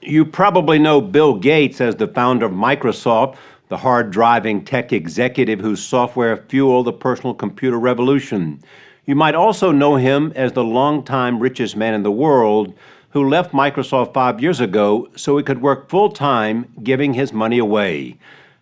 You probably know Bill Gates as the founder of Microsoft, the hard-driving tech executive whose software fueled the personal computer revolution. You might also know him as the longtime richest man in the world who left Microsoft 5 years ago so he could work full-time, giving his money away.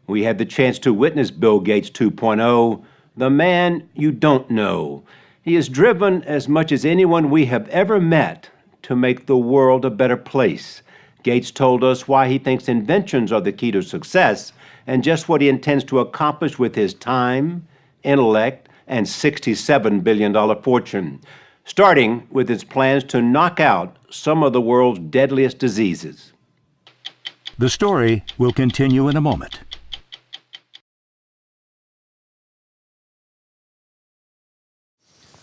We had the chance to witness Bill Gates 2.0, the man you don't know. He is driven as much as anyone we have ever met to make the world a better place. Gates told us why he thinks inventions are the key to success and just what he intends to accomplish with his time, intellect, and $67 billion fortune, starting with his plans to knock out some of the world's deadliest diseases. The story will continue in a moment.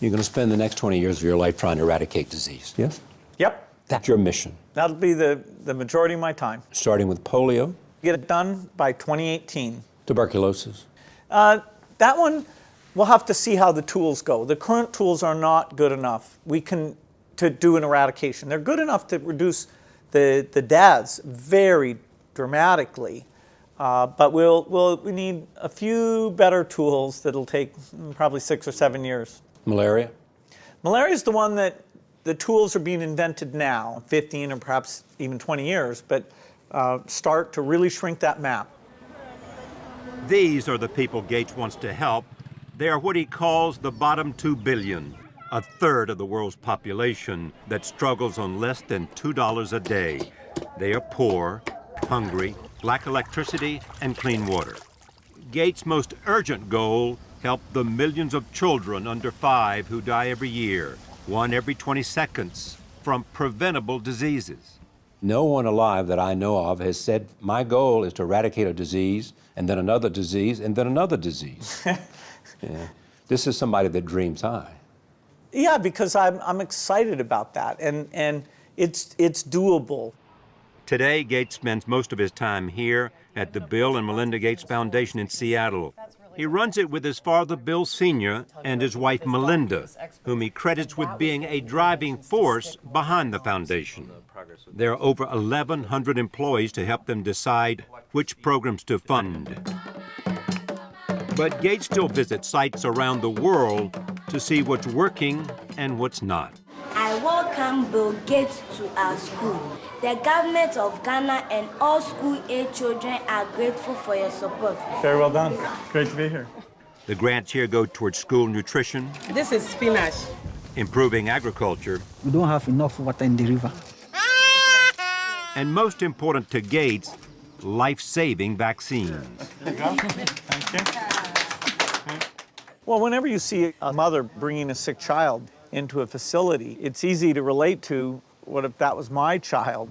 You're going to spend the next 20 years of your life trying to eradicate disease, yes? Yep. That's your mission. That'll be the majority of my time. Starting with polio. Get it done by 2018. Tuberculosis. That one, we'll have to see how the tools go. The current tools are not good enough. To do an eradication. They're good enough to reduce the deaths very dramatically, but we need a few better tools that'll take probably 6 or 7 years. Malaria? Malaria is the one that the tools are being invented now, 15 or perhaps even 20 years, but start to really shrink that map. These are the people Gates wants to help. They are what he calls the bottom 2 billion, a third of the world's population that struggles on less than $2 a day. They are poor, hungry, lack electricity and clean water. Gates' most urgent goal, help the millions of children under 5 who die every year, 1 every 20 seconds, from preventable diseases. No one alive that I know of has said, my goal is to eradicate a disease, and then another disease, and then another disease. Yeah. This is somebody that dreams high. Yeah, because I'm excited about that, and it's doable. Today, Gates spends most of his time here at the Bill and Melinda Gates Foundation in Seattle. He runs it with his father, Bill Sr., and his wife, Melinda, whom he credits with being a driving force behind the foundation. There are over 1,100 employees to help them decide which programs to fund. But Gates still visits sites around the world to see what's working and what's not. I welcome Bill Gates to our school. The government of Ghana and all school-age children are grateful for your support. Very well done. Great to be here. The grants here go towards school nutrition. This is spinach. Improving agriculture. We don't have enough water in the river. And most important to Gates, life-saving vaccines. There you go. Thank you. Well, whenever you see a mother bringing a sick child into a facility, it's easy to relate to what if that was my child.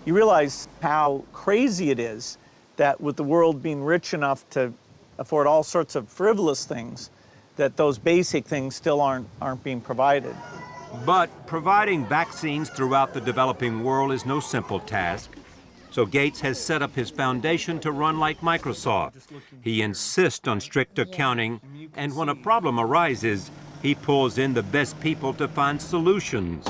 You realize how crazy it is that with the world being rich enough to afford all sorts of frivolous things, that those basic things still aren't being provided. But providing vaccines throughout the developing world is no simple task. So Gates has set up his foundation to run like Microsoft. He insists on strict accounting, and when a problem arises, he pulls in the best people to find solutions.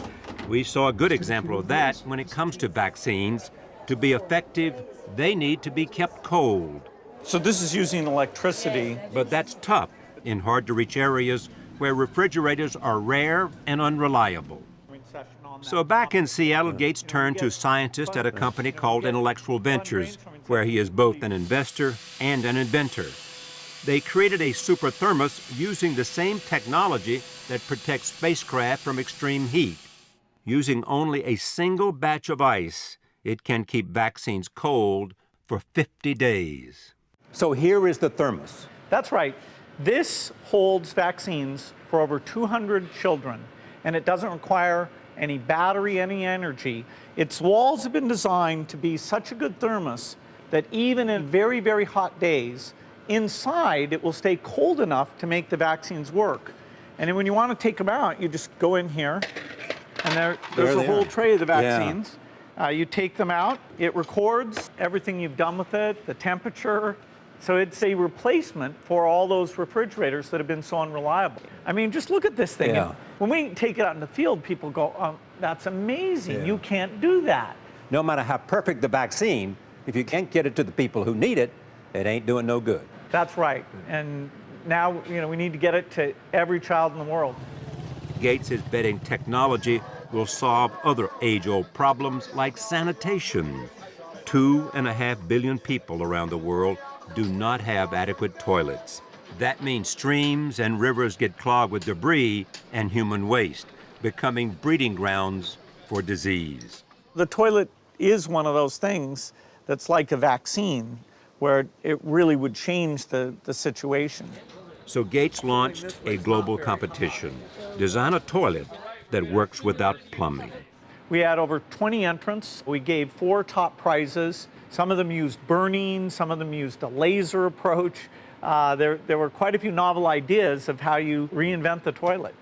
We saw a good example of that when it comes to vaccines. To be effective, they need to be kept cold. So this is using electricity. But that's tough in hard-to-reach areas where refrigerators are rare and unreliable. So back in Seattle, Gates turned to scientists at a company called Intellectual Ventures, where he is both an investor and an inventor. They created a super thermos using the same technology that protects spacecraft from extreme heat. Using only a single batch of ice, it can keep vaccines cold for 50 days. So here is the thermos. That's right. This holds vaccines for over 200 children, and it doesn't require any battery, any energy. Its walls have been designed to be such a good thermos that even in very, very hot days, inside it will stay cold enough to make the vaccines work. And then when you want to take them out, you just go in here, and there's a whole tray of the vaccines. Yeah. You take them out, it records everything you've done with it, the temperature. So it's a replacement for all those refrigerators that have been so unreliable. I mean, just look at this thing. Yeah. When we take it out in the field, people go, oh, that's amazing. Yeah. You can't do that. No matter how perfect the vaccine, if you can't get it to the people who need it, it ain't doing no good. That's right. And now, we need to get it to every child in the world. Gates is betting technology will solve other age-old problems like sanitation. 2.5 billion people around the world do not have adequate toilets. That means streams and rivers get clogged with debris and human waste, becoming breeding grounds for disease. The toilet is one of those things that's like a vaccine, where it really would change the situation. So Gates launched a global competition. Design a toilet that works without plumbing. We had over 20 entrants. We gave 4 top prizes. Some of them used burning, some of them used a laser approach. There were quite a few novel ideas of how you reinvent the toilet.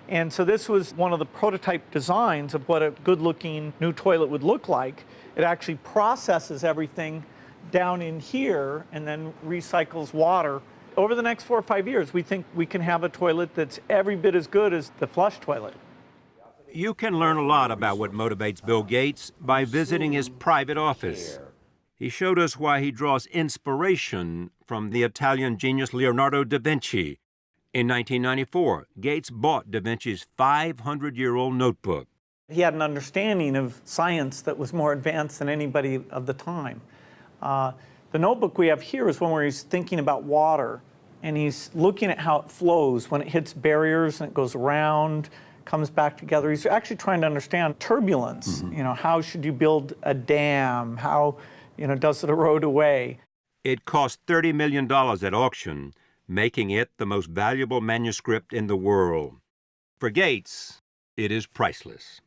And so this was one of the prototype designs of what a good-looking new toilet would look like. It actually processes everything down in here and then recycles water. Over the next 4 or 5 years, we think we can have a toilet that's every bit as good as the flush toilet. You can learn a lot about what motivates Bill Gates by visiting his private office. He showed us why he draws inspiration from the Italian genius Leonardo da Vinci. In 1994, Gates bought da Vinci's 500-year-old notebook. He had an understanding of science that was more advanced than anybody of the time. The notebook we have here is one where he's thinking about water, and he's looking at how it flows when it hits barriers and it goes around, comes back together. He's actually trying to understand turbulence. How should you build a dam? How, does it erode away? It cost $30 million at auction, making it the most valuable manuscript in the world. For Gates, it is priceless.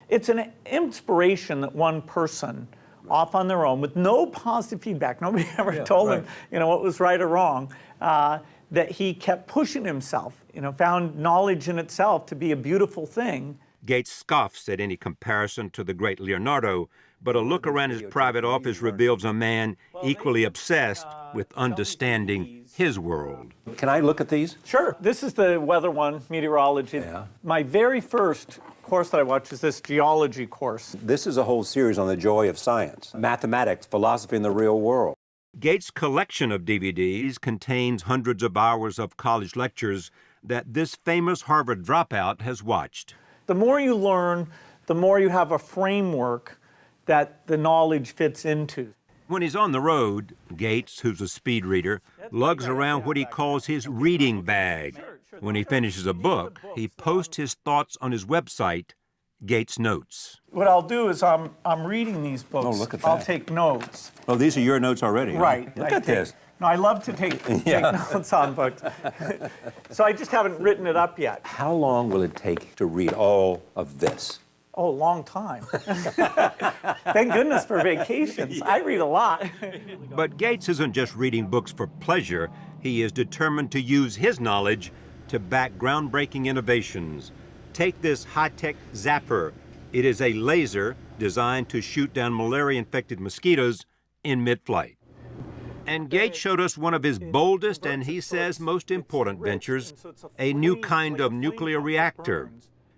It's an inspiration that one person, off on their own, with no positive feedback, nobody ever told him, what was right or wrong, that he kept pushing himself, found knowledge in itself to be a beautiful thing. Gates scoffs at any comparison to the great Leonardo, but a look around his private office reveals a man equally obsessed with understanding his world. Can I look at these? Sure. This is the weather one, meteorology. Yeah. My very first course that I watched is this geology course. This is a whole series on the joy of science, mathematics, philosophy, and the real world. Gates' collection of DVDs contains hundreds of hours of college lectures that this famous Harvard dropout has watched. The more you learn, the more you have a framework that the knowledge fits into. When he's on the road, Gates, who's a speed reader, lugs around what he calls his reading bag. When he finishes a book, he posts his thoughts on his website, Gates Notes. What I'll do is I'm reading these books. Oh, look at that. I'll take notes. Oh, these are your notes already. Right. Huh? Look at this. No, I love to take notes on books. So I just haven't written it up yet. How long will it take to read all of this? Oh, a long time. Thank goodness for vacations. I read a lot. But Gates isn't just reading books for pleasure. He is determined to use his knowledge to back groundbreaking innovations. Take this high-tech zapper. It is a laser designed to shoot down malaria-infected mosquitoes in mid-flight. And Gates showed us one of his boldest and, he says, most important ventures, a new kind of nuclear reactor.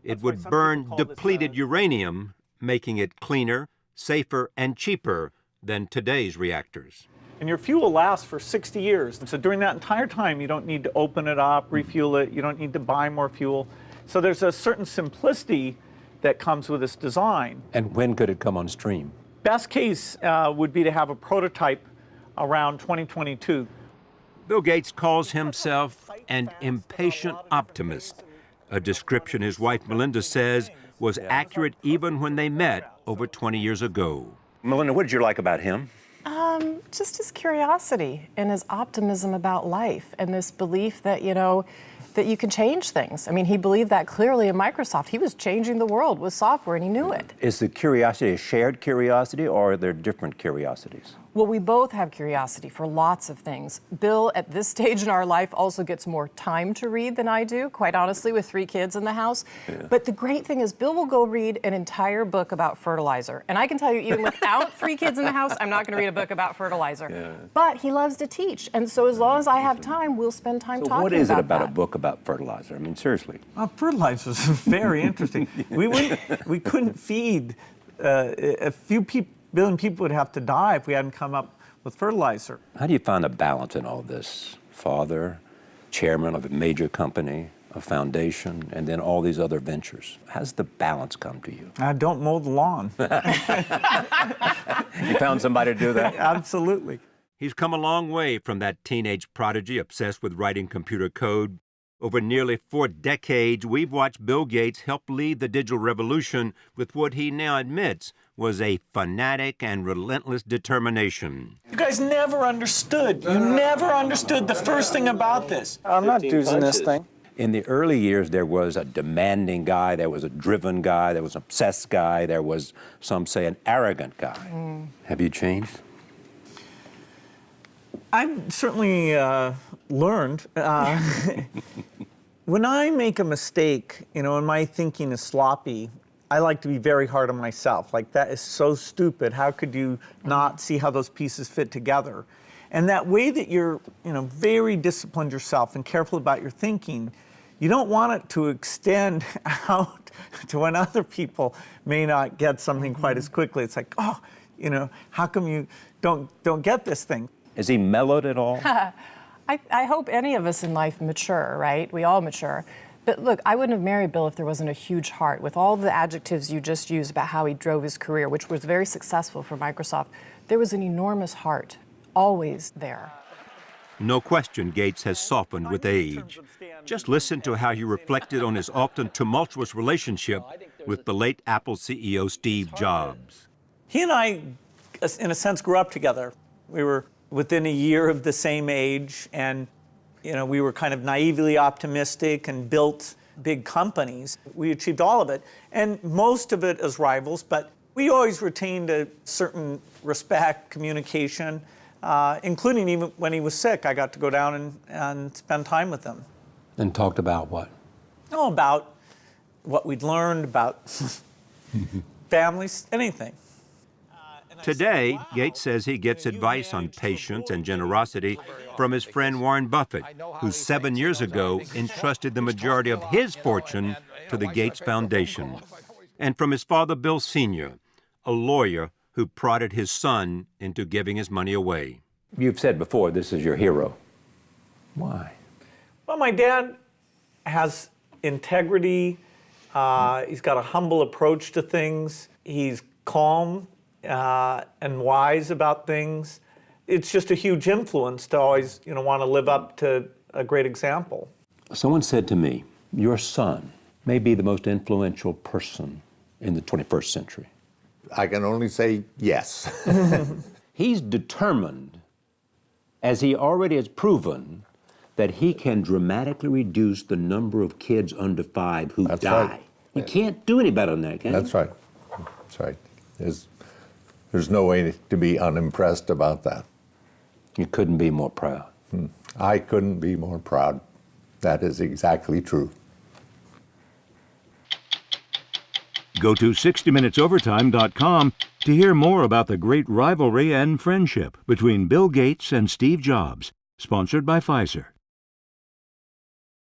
It would burn depleted uranium, making it cleaner, safer, and cheaper than today's reactors. And your fuel lasts for 60 years. So during that entire time, you don't need to open it up, refuel it, you don't need to buy more fuel. So there's a certain simplicity that comes with this design. And when could it come on stream? Best case would be to have a prototype around 2022. Bill Gates calls himself an impatient optimist, a description his wife Melinda says was accurate even when they met over 20 years ago. Melinda, what did you like about him? Just his curiosity and his optimism about life and this belief that, that you can change things. I mean, he believed that clearly in Microsoft. He was changing the world with software and he knew it. Is the curiosity a shared curiosity or are there different curiosities? Well, we both have curiosity for lots of things. Bill, at this stage in our life, also gets more time to read than I do, quite honestly, with 3 kids in the house. Yeah. But the great thing is Bill will go read an entire book about fertilizer. And I can tell you, even without 3 kids in the house, I'm not going to read a book about fertilizer. Yeah. But he loves to teach. And so as long as I have time, we'll spend time talking about that. So what is it about a book about fertilizer? I mean, seriously. Fertilizer is very interesting. We couldn't feed a few billion people would have to die if we hadn't come up with fertilizer. How do you find a balance in all this? Father, chairman of a major company, a foundation, and then all these other ventures. How's the balance come to you? I don't mow the lawn. You found somebody to do that? Absolutely. He's come a long way from that teenage prodigy obsessed with writing computer code. Over nearly 4 decades, we've watched Bill Gates help lead the digital revolution with what he now admits was a fanatic and relentless determination. You guys never understood. You never understood the first thing about this. I'm not using this thing. In the early years, there was a demanding guy, there was a driven guy, there was an obsessed guy, there was, some say, an arrogant guy. Have you changed? I've certainly learned. When I make a mistake, and my thinking is sloppy, I like to be very hard on myself. Like, that is so stupid. How could you not see how those pieces fit together? And that way that you're, very disciplined yourself and careful about your thinking, you don't want it to extend out to when other people may not get something quite as quickly. It's like, oh, how come you don't get this thing? Is he mellowed at all? I hope any of us in life mature, right? We all mature. But look, I wouldn't have married Bill if there wasn't a huge heart. With all the adjectives you just used about how he drove his career, which was very successful for Microsoft, there was an enormous heart, always there. No question Gates has softened with age. Just listen to how he reflected on his often tumultuous relationship with the late Apple CEO Steve Jobs. He and I, in a sense, grew up together. We were within a year of the same age, and we were kind of naively optimistic and built big companies. We achieved all of it, and most of it as rivals, but we always retained a certain respect, communication, including even when he was sick. I got to go down and spend time with him. And talked about what? Oh, about what we'd learned, about families, anything. Today, Gates says he gets advice on patience and generosity from his friend Warren Buffett, who 7 years ago entrusted the majority of his fortune to the Gates Foundation, and from his father, Bill Sr., a lawyer who prodded his son into giving his money away. You've said before this is your hero. Why? Well, my dad has integrity. He's got a humble approach to things. He's calm and wise about things. It's just a huge influence to always, want to live up to a great example. Someone said to me, your son may be the most influential person in the 21st century. I can only say yes. He's determined, as he already has proven, that he can dramatically reduce the number of kids under 5 who die. Right. He can't do any better than that, can he? That's right. That's right. There's no way to be unimpressed about that. You couldn't be more proud. I couldn't be more proud. That is exactly true. Go to 60minutesovertime.com to hear more about the great rivalry and friendship between Bill Gates and Steve Jobs, sponsored by Pfizer.